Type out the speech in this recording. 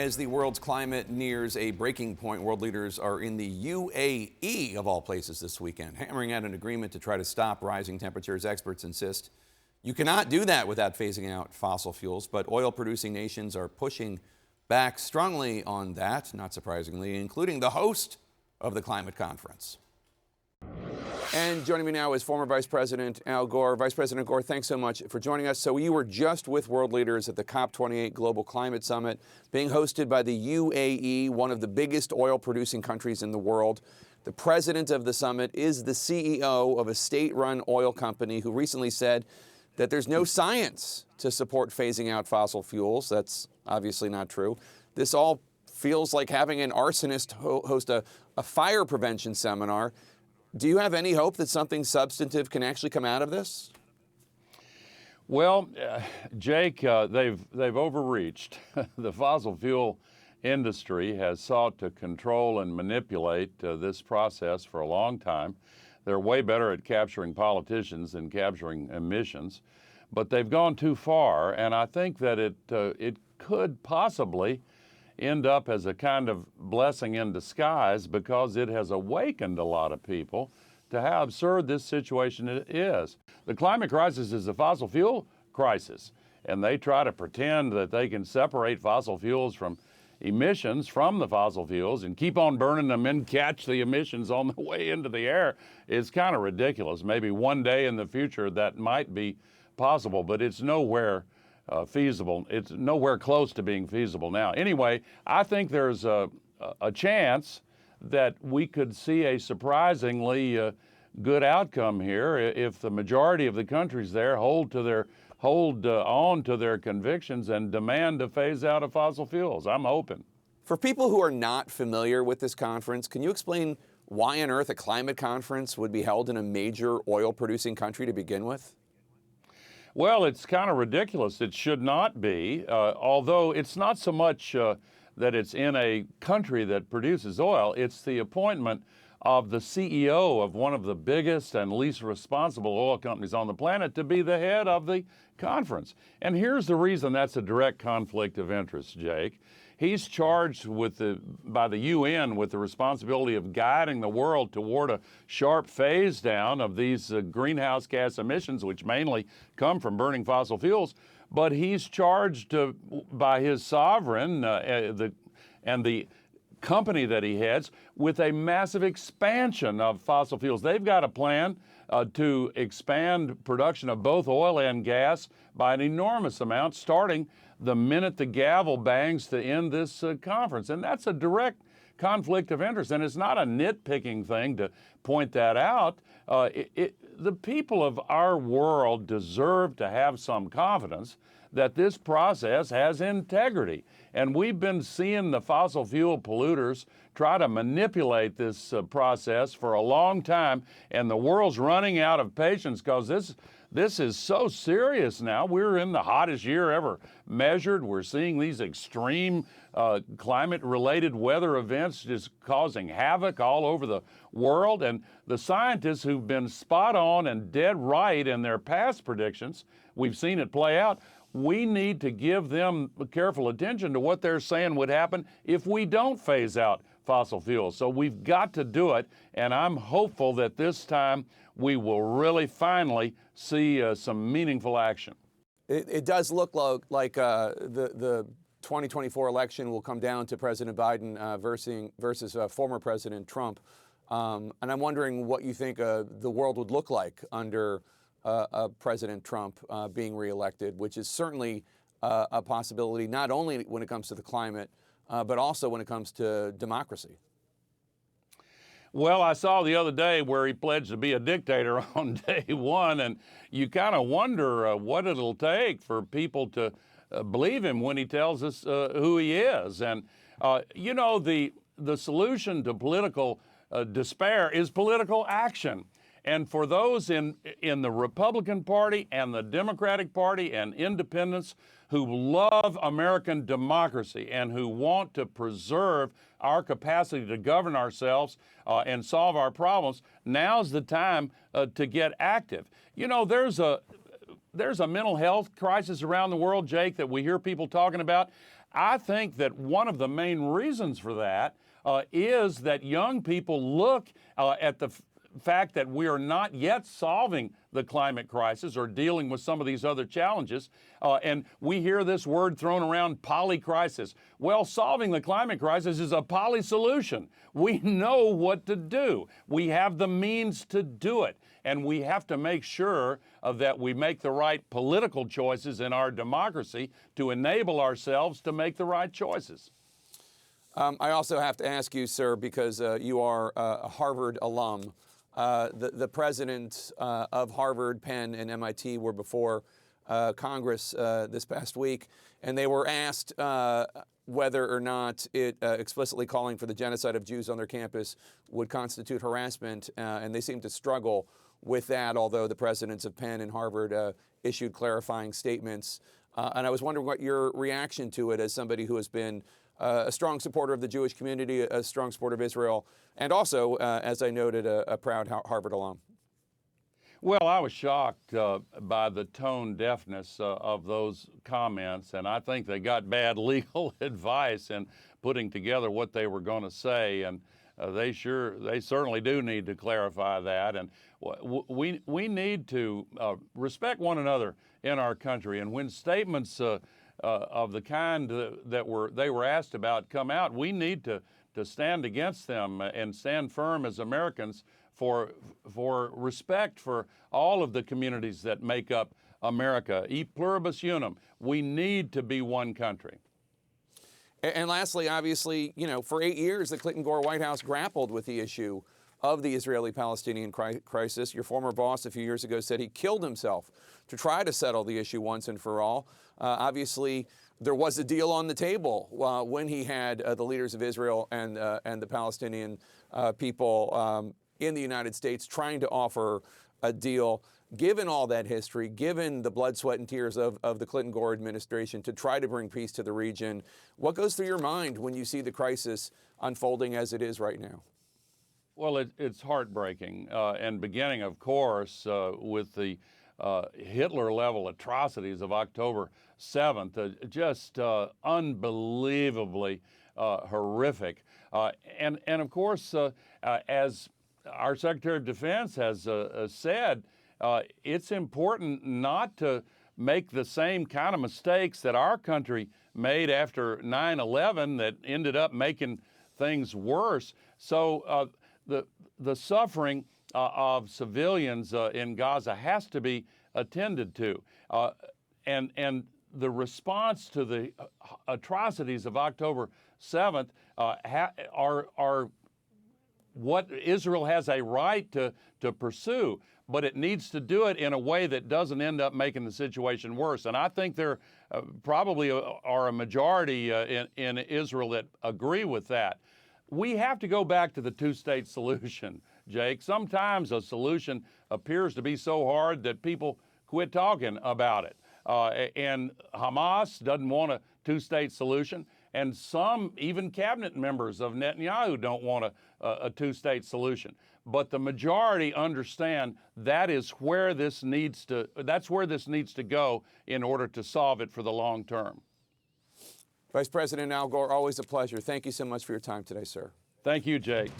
As the world's climate nears a breaking point, world leaders are in the UAE, of all places, this weekend, hammering out an agreement to try to stop rising temperatures. Experts insist you cannot do that without phasing out fossil fuels, but oil-producing nations are pushing back strongly on that, not surprisingly, including the host of the climate conference. And joining me now is former Vice President Al Gore. Vice President Gore, thanks so much for joining us. So you were just with world leaders at the COP28 Global Climate Summit, being hosted by the UAE, one of the biggest oil-producing countries in the world. The president of the summit is the CEO of a state-run oil company who recently said that there's no science to support phasing out fossil fuels. That's obviously not true. This all feels like having an arsonist host a fire prevention seminar. Do you have any hope that something substantive can actually come out of this? Well, Jake, they've overreached. The fossil fuel industry has sought to control and manipulate this process for a long time. They're way better at capturing politicians than capturing emissions, but they've gone too far, and I think that it could possibly end up as a kind of blessing in disguise, because it has awakened a lot of people to how absurd this situation is. The climate crisis is a fossil fuel crisis, and they try to pretend that they can separate fossil fuels from emissions from the fossil fuels and keep on burning them and catch the emissions on the way into the air. It's kind of ridiculous. Maybe one day in the future that might be possible, but it's nowhere feasible. It's nowhere close to being feasible now. Anyway, I think there's a chance that we could see a surprisingly good outcome here if the majority of the countries there hold on to their convictions and demand to phase out of fossil fuels. I'm hoping. For people who are not familiar with this conference, can you explain why on earth a climate conference would be held in a major oil-producing country to begin with? Well, it's kind of ridiculous. It should not be, although it's not so much that it's in a country that produces oil. It's the appointment of the CEO of one of the biggest and least responsible oil companies on the planet to be the head of the conference. And here's the reason that's a direct conflict of interest, Jake. He's charged by the UN with the responsibility of guiding the world toward a sharp phase down of these greenhouse gas emissions, which mainly come from burning fossil fuels. But he's charged by his sovereign and the company that he heads with a massive expansion of fossil fuels. They've got a plan to expand production of both oil and gas by an enormous amount, starting the minute the gavel bangs to end this conference. And that's a direct conflict of interest. And it's not a nitpicking thing to point that out. The people of our world deserve to have some confidence that this process has integrity. And we've been seeing the fossil fuel polluters try to manipulate this process for a long time, and the world's running out of patience, because this is so serious now. We're in the hottest year ever measured. We're seeing these extreme climate-related weather events just causing havoc all over the world. And the scientists who've been spot on and dead right in their past predictions, we've seen it play out. We need to give them careful attention to what they're saying would happen if we don't phase out fossil fuels. So we've got to do it, and I'm hopeful that this time we will really finally see some meaningful action. It does look like the 2024 election will come down to President Biden versus former President Trump. And I'm wondering what you think the world would look like under President Trump being reelected, which is certainly a possibility, not only when it comes to the climate, but also when it comes to democracy. Well, I saw the other day where he pledged to be a dictator on day one, and you kind of wonder what it'll take for people to believe him when he tells us who he is. And, you know, the solution to political despair is political action. And for those in the Republican Party and the Democratic Party and independents who love American democracy and who want to preserve our capacity to govern ourselves and solve our problems, now's the time to get active. You know, there's a mental health crisis around the world, Jake, that we hear people talking about. I think that one of the main reasons for that is that young people look at the fact that we are not yet solving the climate crisis or dealing with some of these other challenges. And we hear this word thrown around, polycrisis. Well, solving the climate crisis is a poly solution. We know what to do. We have the means to do it. And we have to make sure that we make the right political choices in our democracy to enable ourselves to make the right choices. I also have to ask you, sir, because you are a Harvard alum. The presidents of Harvard, Penn, and MIT were before Congress this past week, and they were asked whether or not it explicitly calling for the genocide of Jews on their campus would constitute harassment, and they seem to struggle with that, although the presidents of Penn and Harvard issued clarifying statements. And I was wondering what your reaction to it as somebody who has been a strong supporter of the Jewish community, a strong supporter of Israel, and also, as I noted, a proud Harvard alum. Well, I was shocked by the tone deafness of those comments, and I think they got bad legal advice in putting together what they were going to say, and they certainly do need to clarify that, and we need to respect one another in our country, and when statements of the kind that they were asked about come out, we need to stand against them and stand firm as Americans for respect for all of the communities that make up America. E pluribus unum. We need to be one country. And lastly, obviously, you know, for 8 years, the Clinton-Gore White House grappled with the issue of the Israeli-Palestinian crisis. Your former boss a few years ago said he killed himself to try to settle the issue once and for all. Obviously, there was a deal on the table when he had the leaders of Israel and the Palestinian people in the United States trying to offer a deal. Given all that history, given the blood, sweat, and tears of the Clinton-Gore administration to try to bring peace to the region, what goes through your mind when you see the crisis unfolding as it is right now? Well, it's heartbreaking, and beginning, of course, with the Hitler-level atrocities of October 7th, just unbelievably horrific. And of course, as our Secretary of Defense has said, it's important not to make the same kind of mistakes that our country made after 9/11 that ended up making things worse. So the suffering of civilians in Gaza has to be attended to, and the response to the atrocities of October 7th are what Israel has a right to pursue, but it needs to do it in a way that doesn't end up making the situation worse. And I think there probably are a majority in Israel that agree with that. We have to go back to the two-state solution, Jake. Sometimes a solution appears to be so hard that people quit talking about it. And Hamas doesn't want a two-state solution, and some, even cabinet members of Netanyahu, don't want a two-state solution. But the majority understand that's where this needs to go in order to solve it for the long term. Vice President Al Gore, always a pleasure. Thank you so much for your time today, sir. Thank you, Jake.